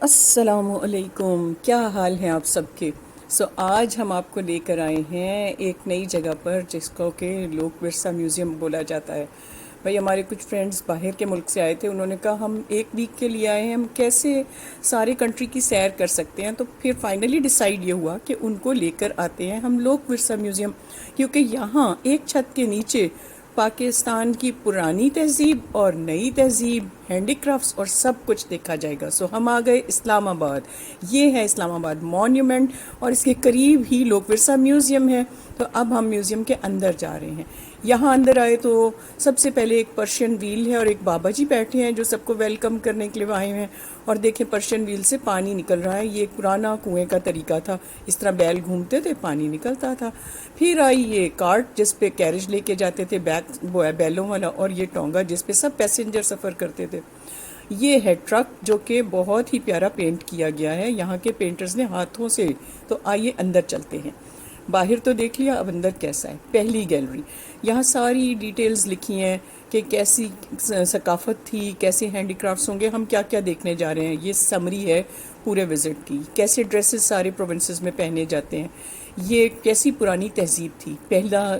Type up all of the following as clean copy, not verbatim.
السلام علیکم، کیا حال ہیں آپ سب کے؟ آج ہم آپ کو لے کر آئے ہیں ایک نئی جگہ پر جس کو کہ لوک ورثہ میوزیم بولا جاتا ہے۔ بھائی ہمارے کچھ فرینڈز باہر کے ملک سے آئے تھے، انہوں نے کہا ہم ایک ویک کے لیے آئے ہیں، ہم کیسے سارے کنٹری کی سیر کر سکتے ہیں؟ تو پھر فائنلی ڈیسائیڈ یہ ہوا کہ ان کو لے کر آتے ہیں ہم لوک ورثہ میوزیم، کیونکہ یہاں ایک چھت کے نیچے پاکستان کی پرانی تہذیب اور نئی تہذیب، ہینڈی کرافٹس اور سب کچھ دیکھا جائے گا۔ ہم آ گئے اسلام آباد، یہ ہے اسلام آباد مونیومنٹ اور اس کے قریب ہی لوک ورثہ میوزیم ہے۔ تو اب ہم میوزیم کے اندر جا رہے ہیں۔ یہاں اندر آئے تو سب سے پہلے ایک پرشین ویل ہے اور ایک بابا جی بیٹھے ہیں جو سب کو ویلکم کرنے کے لیے آئے ہیں، اور دیکھیں پرشین ویل سے پانی نکل رہا ہے۔ یہ ایک پرانا کنویں کا طریقہ تھا، اس طرح بیل گھومتے تھے، پانی نکلتا تھا۔ پھر آئی یہ کارٹ جس پہ کیریج لے کے جاتے تھے، وہ ہے بیلوں والا، اور یہ ٹونگا جس پہ سب پیسنجر سفر کرتے تھے۔ یہ ہے ٹرک جو کہ بہت ہی پیارا پینٹ کیا گیا ہے یہاں کے پینٹرز نے ہاتھوں سے۔ تو آئیے اندر چلتے ہیں۔ باہر تو دیکھ لیا، اب اندر کیسا ہے۔ پہلی گیلری، یہاں ساری ڈیٹیلز لکھی ہیں کہ کیسی ثقافت تھی، کیسے ہینڈی کرافٹس ہوں گے، ہم کیا کیا دیکھنے جا رہے ہیں۔ یہ سمری ہے پورے وزٹ کی، کیسے ڈریسز سارے پروونسز میں پہنے جاتے ہیں، یہ کیسی پرانی تہذیب تھی۔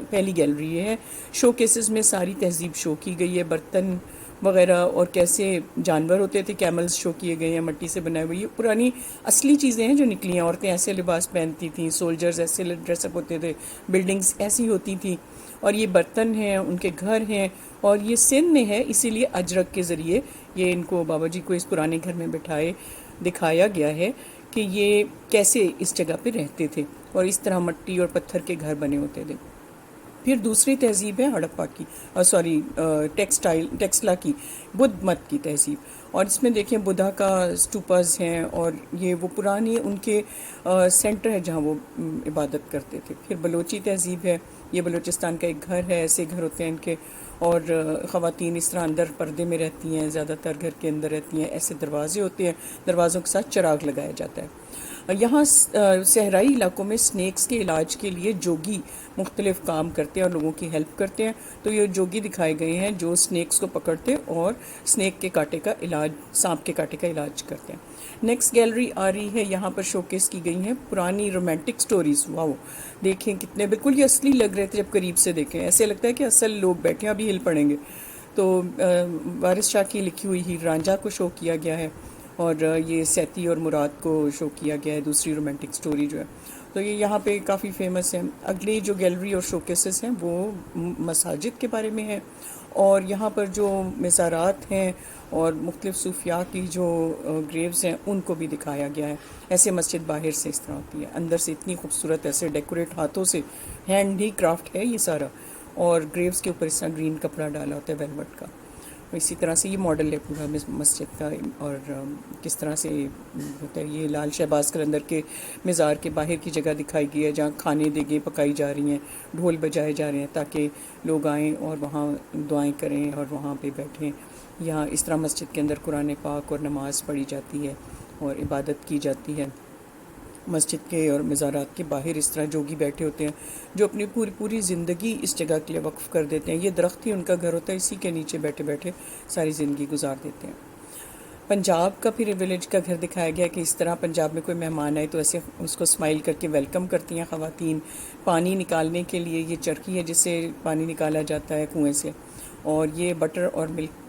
پہلی گیلری یہ ہے، شو کیسز میں ساری تہذیب شو کی گئی ہے، برتن وغیرہ اور کیسے جانور ہوتے تھے، کیملز شو کیے گئے ہیں، مٹی سے بنائے ہوئے، یہ پرانی اصلی چیزیں ہیں جو نکلی ہیں۔ عورتیں ایسے لباس پہنتی تھیں، سولجرز ایسے ڈریس اپ ہوتے تھے، بلڈنگز ایسی ہوتی تھیں، اور یہ برتن ہیں، ان کے گھر ہیں، اور یہ سندھ میں ہے، اسی لیے اجرک کے ذریعے یہ ان کو بابا جی کو اس پرانے گھر میں بٹھائے دکھایا گیا ہے کہ یہ کیسے اس جگہ پہ رہتے تھے، اور اس طرح مٹی اور پتھر کے گھر بنے ہوتے تھے۔ پھر دوسری تہذیب ہے ہڑپا کی، ٹیکسلا کی، بدھ مت کی تہذیب، اور اس میں دیکھیں بدھا کا اسٹوپاز ہیں، اور یہ وہ پرانی ان کے سینٹر ہے جہاں وہ عبادت کرتے تھے۔ پھر بلوچی تہذیب ہے، یہ بلوچستان کا ایک گھر ہے، ایسے گھر ہوتے ہیں ان کے، اور خواتین اس طرح اندر پردے میں رہتی ہیں، زیادہ تر گھر کے اندر رہتی ہیں، ایسے دروازے ہوتے ہیں، دروازوں کے ساتھ چراغ لگایا جاتا ہے۔ یہاں صحرائی علاقوں میں سنیکس کے علاج کے لیے جوگی مختلف کام کرتے ہیں اور لوگوں کی ہیلپ کرتے ہیں۔ تو یہ جوگی دکھائے گئے ہیں جو سنیکس کو پکڑتے اور سنیک کے کاٹے کا علاج، سانپ کے کاٹے کا علاج کرتے ہیں۔ نیکسٹ گیلری آ رہی ہے، یہاں پر شوکیس کی گئی ہیں پرانی رومانٹک سٹوریز۔ واو، دیکھیں کتنے بالکل یہ اصلی لگ رہے تھے جب قریب سے دیکھیں، ایسے لگتا ہے کہ اصل لوگ بیٹھے ہیں، ابھی ہل پڑیں گے۔ تو وارث شاہ کی لکھی ہوئی ہیر رانجھا کو شو کیا گیا ہے، اور یہ سیتی اور مراد کو شو کیا گیا ہے، دوسری رومانٹک سٹوری جو ہے۔ تو یہ یہاں پہ کافی فیمس ہے۔ اگلی جو گیلری اور شوکیسز ہیں وہ مساجد کے بارے میں ہے، اور یہاں پر جو مزارات ہیں اور مختلف صوفیاء کی جو گریوز ہیں ان کو بھی دکھایا گیا ہے۔ ایسے مسجد باہر سے اس طرح ہوتی ہے، اندر سے اتنی خوبصورت، ایسے ڈیکوریٹ ہاتھوں سے، ہینڈی کرافٹ ہے یہ سارا، اور گریوز کے اوپر اس طرح گرین کپڑا ڈالا ہوتا ہے ویلوٹ کا۔ اسی طرح سے یہ ماڈل ہے پورا مسجد کا، اور کس طرح سے ہوتا ہے۔ یہ لال شہباز قلندر کے مزار کے باہر کی جگہ دکھائی گئی ہے جہاں کھانے دیگیں پکائی جا رہی ہیں، ڈھول بجائے جا رہے ہیں تاکہ لوگ آئیں اور وہاں دعائیں کریں اور وہاں پہ بیٹھیں۔ یہاں اس طرح مسجد کے اندر قرآن پاک اور نماز پڑھی جاتی ہے اور عبادت کی جاتی ہے۔ مسجد کے اور مزارات کے باہر اس طرح جوگی بیٹھے ہوتے ہیں جو اپنی پوری زندگی اس جگہ کے لیے وقف کر دیتے ہیں۔ یہ درخت ہی ان کا گھر ہوتا ہے، اسی کے نیچے بیٹھے بیٹھے ساری زندگی گزار دیتے ہیں۔ پنجاب کا پھر ولیج کا گھر دکھایا گیا کہ اس طرح پنجاب میں کوئی مہمان آئے تو ایسے اس کو اسمائل کر کے ویلکم کرتی ہیں خواتین۔ پانی نکالنے کے لیے یہ چرخی ہے جس سے پانی نکالا جاتا ہے کنویں سے، اور یہ بٹر اور ملک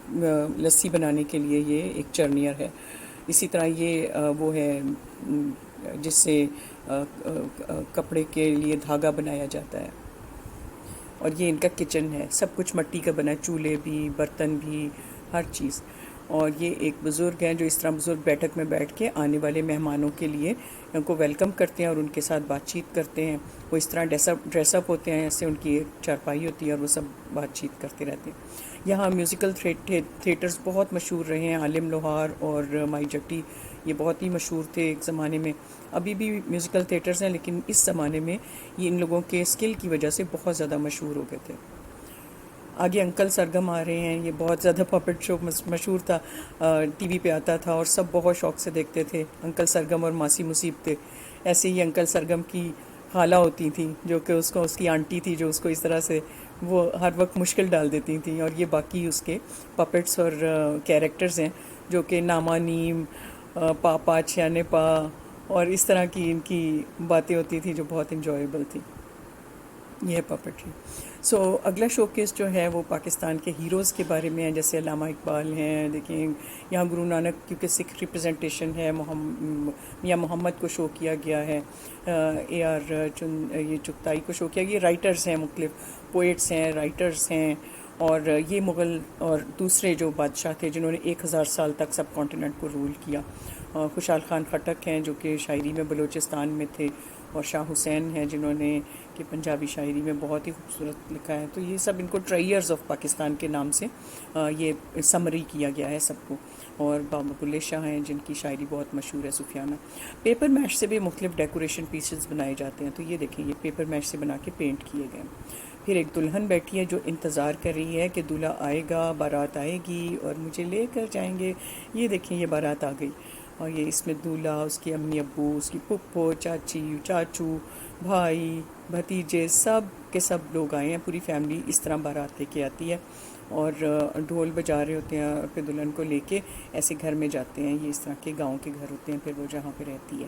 لسی بنانے کے لیے یہ ایک چرنیئر ہے۔ اسی طرح یہ وہ ہے جس سے کپڑے کے لیے دھاگا بنایا جاتا ہے، اور یہ ان کا کچن ہے، سب کچھ مٹی کا بنا ہے، چولہے بھی، برتن بھی، ہر چیز۔ اور یہ ایک بزرگ ہیں جو اس طرح بزرگ بیٹھک میں بیٹھ کے آنے والے مہمانوں کے لیے ان کو ویلکم کرتے ہیں اور ان کے ساتھ بات چیت کرتے ہیں۔ وہ اس طرح ڈریس اپ ہوتے ہیں، ایسے ان کی ایک چارپائی ہوتی ہے اور وہ سب بات چیت کرتے رہتے ہیں۔ یہاں میوزیکل تھیٹرز بہت مشہور رہے ہیں، عالم لوہار اور مائی جٹی، یہ بہت ہی مشہور تھے ایک زمانے میں۔ ابھی بھی میوزیکل تھیٹرز ہیں لیکن اس زمانے میں یہ ان لوگوں کے اسکل کی وجہ سے بہت زیادہ مشہور ہو گئے تھے۔ آگے انکل سرگم آ رہے ہیں، یہ بہت زیادہ پپٹ شو مشہور تھا، ٹی وی پہ آتا تھا اور سب بہت شوق سے دیکھتے تھے، انکل سرگم اور ماسی مصیبتیں۔ ایسے ہی انکل سرگم کی خالہ ہوتی تھیں جو کہ اس کی آنٹی تھی جو اس کو اس طرح سے وہ ہر وقت مشکل ڈال دیتی تھیں، اور یہ باقی اس کے پپٹس اور کیریکٹرز ہیں جو کہ ناما نیم پا پا چھیانے پا، اور اس طرح کی ان کی باتیں ہوتی تھیں جو بہت انجوائیبل تھی. یہ ہے پپٹری. سو اگلا شو کیس جو ہے وہ پاکستان کے ہیروز کے بارے میں ہے، جیسے علامہ اقبال ہیں. دیکھیں یہاں گرو نانک کیونکہ سکھ ریپرزنٹیشن ہے، میاں محمد کو شو کیا گیا ہے، اے آر یہ چغتائی کو شو کیا گیا. یہ رائٹرز ہیں، مختلف پوئٹس ہیں، رائٹرز ہیں. اور یہ مغل اور دوسرے جو بادشاہ تھے جنہوں نے 1000 سال تک سب کانٹیننٹ کو رول کیا. خوشحال خان خٹک ہیں جو کہ شاعری میں بلوچستان میں تھے، اور شاہ حسین ہیں جنہوں نے کہ پنجابی شاعری میں بہت ہی خوبصورت لکھا ہے. تو یہ سب ان کو ٹرائیرز آف پاکستان کے نام سے یہ سمری کیا گیا ہے سب کو. اور بابا بلے شاہ ہیں جن کی شاعری بہت مشہور ہے، صوفیانہ. پیپر میش سے بھی مختلف ڈیکوریشن پیسز بنائے جاتے ہیں. تو یہ دیکھیں یہ پیپر میش سے بنا کے پینٹ کیے گئے ہیں. پھر ایک دلہن بیٹھی ہے جو انتظار کر رہی ہے کہ دولہا آئے گا، بارات آئے گی اور مجھے لے کر جائیں گے. یہ دیکھیں یہ بارات آ گئی، اور یہ اس میں دولہا، اس کی امی ابو، اس کی پھپھو، چاچی، چاچو، بھائی، بھتیجے، سب کے سب لوگ آئے ہیں. پوری فیملی اس طرح بارات لے کے آتی ہے، اور ڈھول بجا رہے ہوتے ہیں، اور پھر دلہن کو لے کے ایسے گھر میں جاتے ہیں. یہ اس طرح کے گاؤں کے گھر ہوتے ہیں پھر وہ جہاں پہ رہتی ہے.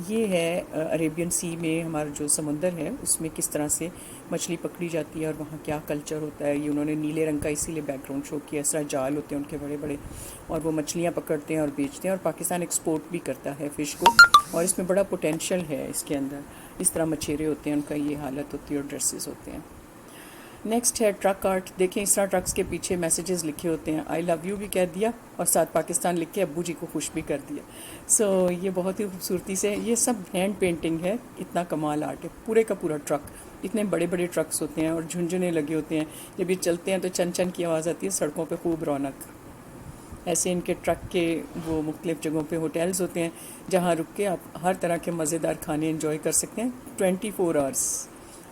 یہ ہے عریبین سی میں ہمارا جو سمندر ہے اس میں کس طرح سے مچھلی پکڑی جاتی ہے اور وہاں کیا کلچر ہوتا ہے. یہ انہوں نے نیلے رنگ کا اسی لیے بیک گراؤنڈ شو کیا. اس طرح جال ہوتے ہیں ان کے بڑے بڑے، اور وہ مچھلیاں پکڑتے ہیں اور بیچتے ہیں، اور پاکستان ایکسپورٹ بھی کرتا ہے فش کو، اور اس میں بڑا پوٹینشیل ہے اس کے اندر. اس طرح مچھیرے ہوتے ہیں، ان کا یہ حالت ہوتی ہے، اور ڈریسز ہوتے ہیں. نیکسٹ ہے ٹرک آرٹ. دیکھیں اس طرح ٹرکس کے پیچھے میسیجز لکھے ہوتے ہیں. آئی لو یو بھی کہہ دیا، اور ساتھ پاکستان لکھ کے ابو جی کو خوش بھی کر دیا. سو یہ بہت ہی خوبصورتی سے، یہ سب ہینڈ پینٹنگ ہے. اتنا کمال آرٹ ہے. پورے کا پورا ٹرک، اتنے بڑے بڑے ٹرکس ہوتے ہیں اور جھنجھنے لگے ہوتے ہیں. جب یہ چلتے ہیں تو چن چن کی آواز آتی ہے. سڑکوں پہ خوب رونق. ایسے ان کے ٹرک کے وہ مختلف جگہوں پہ ہوٹلز ہوتے ہیں جہاں رک کے آپ ہر طرح کے مزیدار کھانے انجوائے کر سکتے ہیں. 24 آورس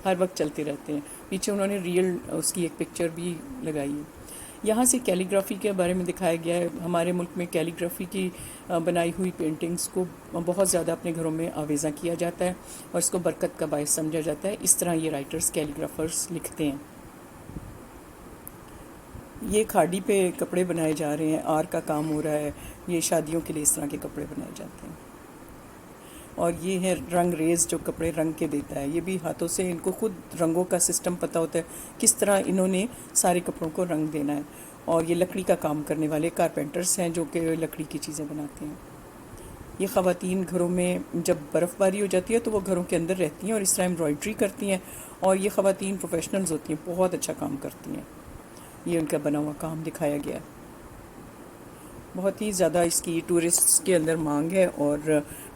ہر وقت چلتے رہتے ہیں. پیچھے انہوں نے ریئل اس کی ایک پکچر بھی لگائی ہے. یہاں سے کیلیگرافی کے بارے میں دکھایا گیا ہے. ہمارے ملک میں کیلیگرافی کی بنائی ہوئی پینٹنگز کو بہت زیادہ اپنے گھروں میں آویزاں کیا جاتا ہے، اور اس کو برکت کا باعث سمجھا جاتا ہے. اس طرح یہ رائٹرز کیلیگرافرز لکھتے ہیں. یہ کھاڑی پہ کپڑے بنائے جا رہے ہیں، آر کا کام ہو رہا ہے. یہ شادیوں کے لیے اس طرح کے کپڑے بنائے جاتے ہیں. اور یہ ہے رنگ ریز جو کپڑے رنگ کے دیتا ہے. یہ بھی ہاتھوں سے، ان کو خود رنگوں کا سسٹم پتہ ہوتا ہے کس طرح انہوں نے سارے کپڑوں کو رنگ دینا ہے. اور یہ لکڑی کا کام کرنے والے کارپینٹرز ہیں جو کہ لکڑی کی چیزیں بناتے ہیں. یہ خواتین گھروں میں جب برف باری ہو جاتی ہے تو وہ گھروں کے اندر رہتی ہیں اور اس طرح ایمبرائڈری کرتی ہیں. اور یہ خواتین پروفیشنلز ہوتی ہیں، بہت اچھا کام کرتی ہیں. یہ ان کا بنا ہوا کام دکھایا گیا ہے. بہت ہی زیادہ اس کی ٹورسٹس کے اندر مانگ ہے، اور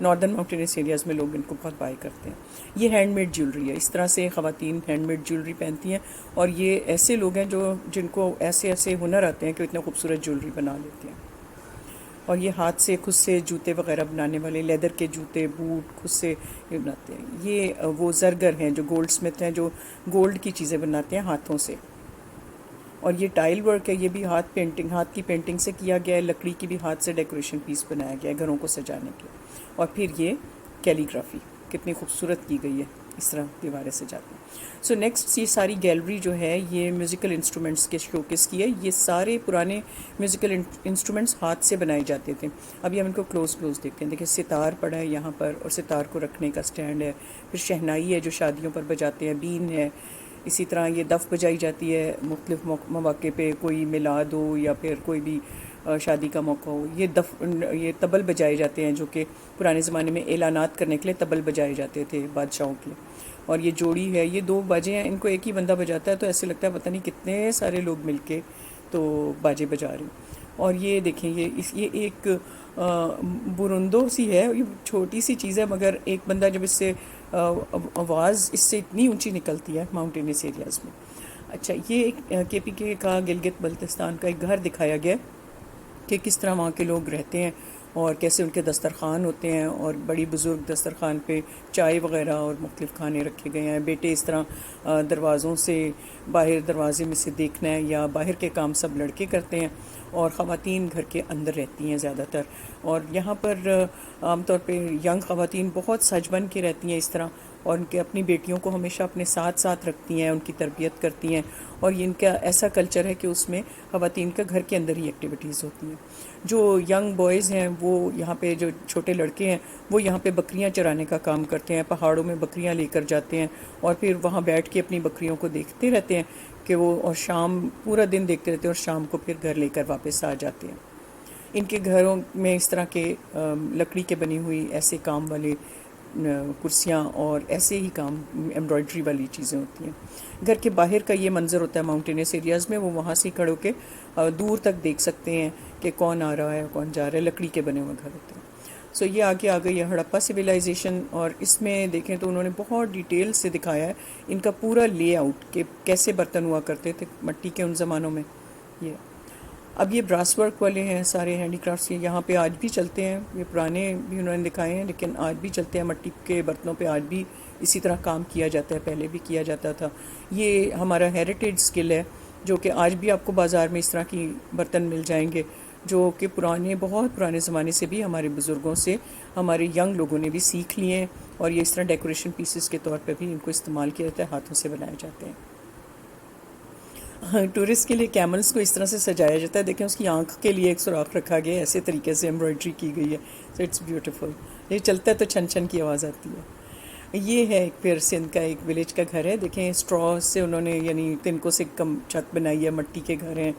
ناردرن ماؤنٹینس ایریاز میں لوگ ان کو بہت بائی کرتے ہیں. یہ ہینڈ میڈ جیولری ہے. اس طرح سے خواتین ہینڈ میڈ جیولری پہنتی ہیں، اور یہ ایسے لوگ ہیں جن کو ایسے ایسے ہنر آتے ہیں کہ اتنے خوبصورت جیولری بنا لیتے ہیں. اور یہ ہاتھ سے خود سے جوتے وغیرہ بنانے والے، لیدر کے جوتے، بوٹ خود سے یہ بناتے ہیں. یہ وہ زرگر ہیں جو گولڈ سمتھ ہیں، جو گولڈ کی چیزیں بناتے ہیں ہاتھوں سے. اور یہ ٹائل ورک ہے، یہ بھی ہاتھ کی پینٹنگ سے کیا گیا ہے. لکڑی کی بھی ہاتھ سے ڈیکوریشن پیس بنایا گیا ہے گھروں کو سجانے کے. اور پھر یہ کیلیگرافی کتنی خوبصورت کی گئی ہے، اس طرح دیواریں سجاتے ہیں. سو نیکسٹ یہ ساری گیلری جو ہے یہ میوزیکل انسٹرومنٹس کے شوکیس کی ہے. یہ سارے پرانے میوزیکل انسٹرومنٹس ہاتھ سے بنائے جاتے تھے. ابھی ہم ان کو کلوز دیکھتے ہیں. دیکھیں ستار پڑا ہے یہاں پر، اور ستار کو رکھنے کا سٹینڈ ہے. پھر شہنائی ہے جو شادیوں پر بجاتے ہیں، بین ہے. اسی طرح یہ دف بجائی جاتی ہے مختلف مواقع پہ، کوئی میلاد ہو یا پھر کوئی بھی شادی کا موقع ہو. یہ طبل بجائے جاتے ہیں جو کہ پرانے زمانے میں اعلانات کرنے کے لیے طبل بجائے جاتے تھے بادشاہوں کے لیے. اور یہ جوڑی ہے، یہ 2 باجے ہیں. ان کو ایک ہی بندہ بجاتا ہے تو ایسے لگتا ہے پتہ نہیں کتنے سارے لوگ مل کے تو باجے بجا رہے ہیں. اور یہ دیکھیں یہ ایک برندو سی ہے. یہ چھوٹی سی چیز ہے، مگر ایک بندہ جب اس سے آواز اس سے اتنی اونچی نکلتی ہے ماؤنٹینس ایریاز میں. اچھا، یہ ایک کے پی کے کا گلگت بلتستان کا ایک گھر دکھایا گیا کہ کس طرح وہاں کے لوگ رہتے ہیں اور کیسے ان کے دسترخوان ہوتے ہیں، اور بڑی بزرگ دسترخوان پہ چائے وغیرہ اور مختلف کھانے رکھے گئے ہیں. بیٹے اس طرح دروازوں سے، باہر دروازے میں سے دیکھنا ہے، یا باہر کے کام سب لڑکے کرتے ہیں. اور خواتین گھر کے اندر رہتی ہیں زیادہ تر. اور یہاں پر عام طور پہ ینگ خواتین بہت سج بن کے رہتی ہیں اس طرح, اور ان کے اپنی بیٹیوں کو ہمیشہ اپنے ساتھ ساتھ رکھتی ہیں, ان کی تربیت کرتی ہیں. اور یہ ان کا ایسا کلچر ہے کہ اس میں خواتین کا گھر کے اندر ہی ایکٹیویٹیز ہوتی ہیں. جو ینگ بوائز ہیں وہ یہاں پہ, جو چھوٹے لڑکے ہیں وہ یہاں پہ بکریاں چرانے کا کام کرتے ہیں, پہاڑوں میں بکریاں لے کر جاتے ہیں اور پھر وہاں بیٹھ کے اپنی بکریوں کو دیکھتے رہتے ہیں کہ وہ, اور شام پورا دن دیکھتے رہتے ہیں اور شام کو پھر گھر لے کر واپس آ جاتے ہیں. ان کے گھروں میں اس طرح کے لکڑی کے بنی ہوئی ایسے کام والے کرسیاں اور ایسے ہی کام ایمبرائڈری والی چیزیں ہوتی ہیں. گھر کے باہر کا یہ منظر ہوتا ہے ماؤنٹینس ایریاز میں, وہ وہاں سے کھڑ ہو کے دور تک دیکھ سکتے ہیں کہ کون آ رہا ہے کون جا رہا ہے. لکڑی کے بنے ہوئے گھر ہوتے ہیں. سو یہ آگے آ گئی ہے ہڑپا سویلائزیشن, اور اس میں دیکھیں تو انہوں نے بہت ڈیٹیل سے دکھایا ہے ان کا پورا لے آؤٹ کہ کیسے برتن ہوا کرتے تھے مٹی کے ان زمانوں میں. اب یہ براس ورک والے ہیں سارے ہینڈی کرافٹس, یہاں پہ آج بھی چلتے ہیں. یہ پرانے بھی انہوں نے دکھائے ہیں لیکن آج بھی چلتے ہیں. مٹی کے برتنوں پہ آج بھی اسی طرح کام کیا جاتا ہے, پہلے بھی کیا جاتا تھا. یہ ہمارا ہیریٹیج اسکل ہے جو کہ آج بھی آپ کو بازار میں اس طرح کی برتن مل جائیں گے, جو کہ بہت پرانے زمانے سے بھی ہمارے بزرگوں سے ہمارے ینگ لوگوں نے بھی سیکھ لیے ہیں. اور یہ اس طرح ڈیکوریشن پیسز کے طور پہ بھی ان کو استعمال کیا جاتا ہے, ہاتھوں سے بنائے جاتے ہیں. ٹورسٹ کے لیے کیملز کو اس طرح سے سجایا جاتا ہے, دیکھیں اس کی آنکھ کے لیے ایک سوراخ رکھا گیا ہے, ایسے طریقے سے ایمبرائڈری کی گئی ہے. So it's beautiful. یہ چلتا ہے تو چھن چھن کی آواز آتی ہے. یہ ہے ایک پھر سندھ کا ایک ولیج کا گھر ہے. دیکھیں اسٹرا سے انہوں نے یعنی تنکوں سے کم چھت بنائی ہے, مٹی کے گھر ہیں,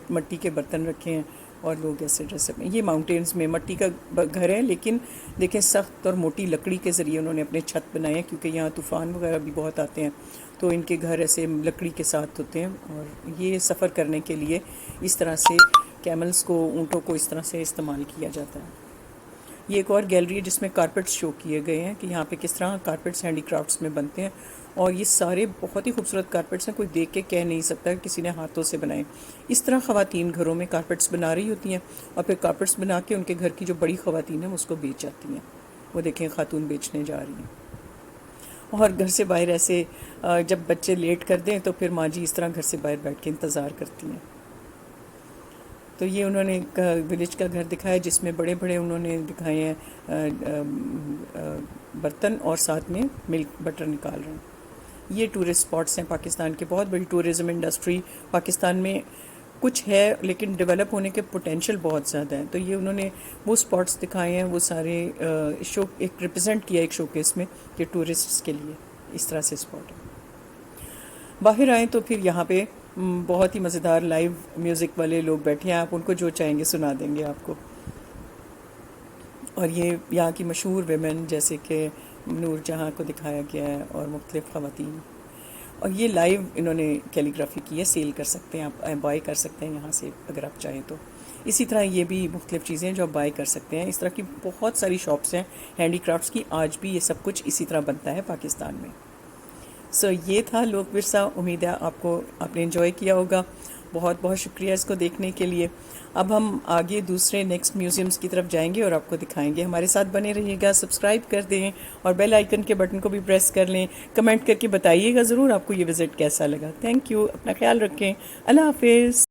مٹی کے برتن رکھے ہیں اور لوگ ایسے ڈریس اپ. یہ ماؤنٹینز میں مٹی کا گھر ہے لیکن دیکھیں سخت اور موٹی لکڑی کے ذریعے انہوں نے اپنے چھت بنائے ہیں, کیونکہ یہاں طوفان وغیرہ بھی بہت آتے ہیں تو ان کے گھر ایسے لکڑی کے ساتھ ہوتے ہیں. اور یہ سفر کرنے کے لیے اس طرح سے کیملز کو, اونٹوں کو اس طرح سے استعمال کیا جاتا ہے. یہ ایک اور گیلری ہے جس میں کارپیٹس شو کیے گئے ہیں کہ یہاں پہ کس طرح کارپیٹس ہینڈی کرافٹس میں بنتے ہیں. اور یہ سارے بہت ہی خوبصورت کارپیٹس ہیں, کوئی دیکھ کے کہہ نہیں سکتا کہ کسی نے ہاتھوں سے بنائے. اس طرح خواتین گھروں میں کارپیٹس بنا رہی ہوتی ہیں اور پھر کارپیٹس بنا کے ان کے گھر کی جو بڑی خواتین ہیں اس کو بیچ جاتی ہیں. وہ دیکھیں خاتون بیچنے جا رہی ہیں. اور گھر سے باہر ایسے جب بچے لیٹ کر دیں تو پھر ماں جی اس طرح گھر سے باہر بیٹھ کے انتظار کرتی ہیں. تو یہ انہوں نے ایک ولیج کا گھر دکھایا جس میں بڑے بڑے انہوں نے دکھائے ہیں برتن اور ساتھ میں ملک بٹر نکال رہے ہیں. یہ ٹورسٹ اسپاٹس ہیں پاکستان کے. بہت بڑی ٹورزم انڈسٹری پاکستان میں کچھ ہے لیکن ڈیولپ ہونے کے پوٹینشیل بہت زیادہ ہیں. تو یہ انہوں نے وہ اسپاٹس دکھائے ہیں, وہ سارے شو ایک ریپرزینٹ کیا ایک شو کیس میں کہ ٹورسٹس کے لیے اس طرح سے اسپاٹ ہے. باہر آئیں تو پھر یہاں پہ بہت ہی مزیدار لائیو میوزک والے لوگ بیٹھے ہیں, آپ ان کو جو چاہیں گے سنا دیں گے آپ کو. اور یہ یہاں کی مشہور ویمن جیسے کہ نور جہاں کو دکھایا گیا ہے اور مختلف خواتین. اور یہ لائیو انہوں نے کیلیگرافی کی ہے, سیل کر سکتے ہیں آپ, بائی کر سکتے ہیں یہاں سے اگر آپ چاہیں تو. اسی طرح یہ بھی مختلف چیزیں ہیں جو آپ بائی کر سکتے ہیں. اس طرح کی بہت ساری شاپس ہیں ہینڈی کرافٹس کی, آج بھی یہ سب کچھ اسی طرح بنتا ہے پاکستان میں. سو یہ تھا لوک ورثہ. امید ہے آپ نے انجوائے کیا ہوگا. بہت بہت شکریہ اس کو دیکھنے کے لیے. اب ہم آگے دوسرے نیکسٹ میوزیمز کی طرف جائیں گے اور آپ کو دکھائیں گے. ہمارے ساتھ بنے رہیے گا, سبسکرائب کر دیں اور بیل آئیکن کے بٹن کو بھی پریس کر لیں. کمنٹ کر کے بتائیے گا ضرور آپ کو یہ وزٹ کیسا لگا. تھینک یو, اپنا خیال رکھیں. اللہ حافظ.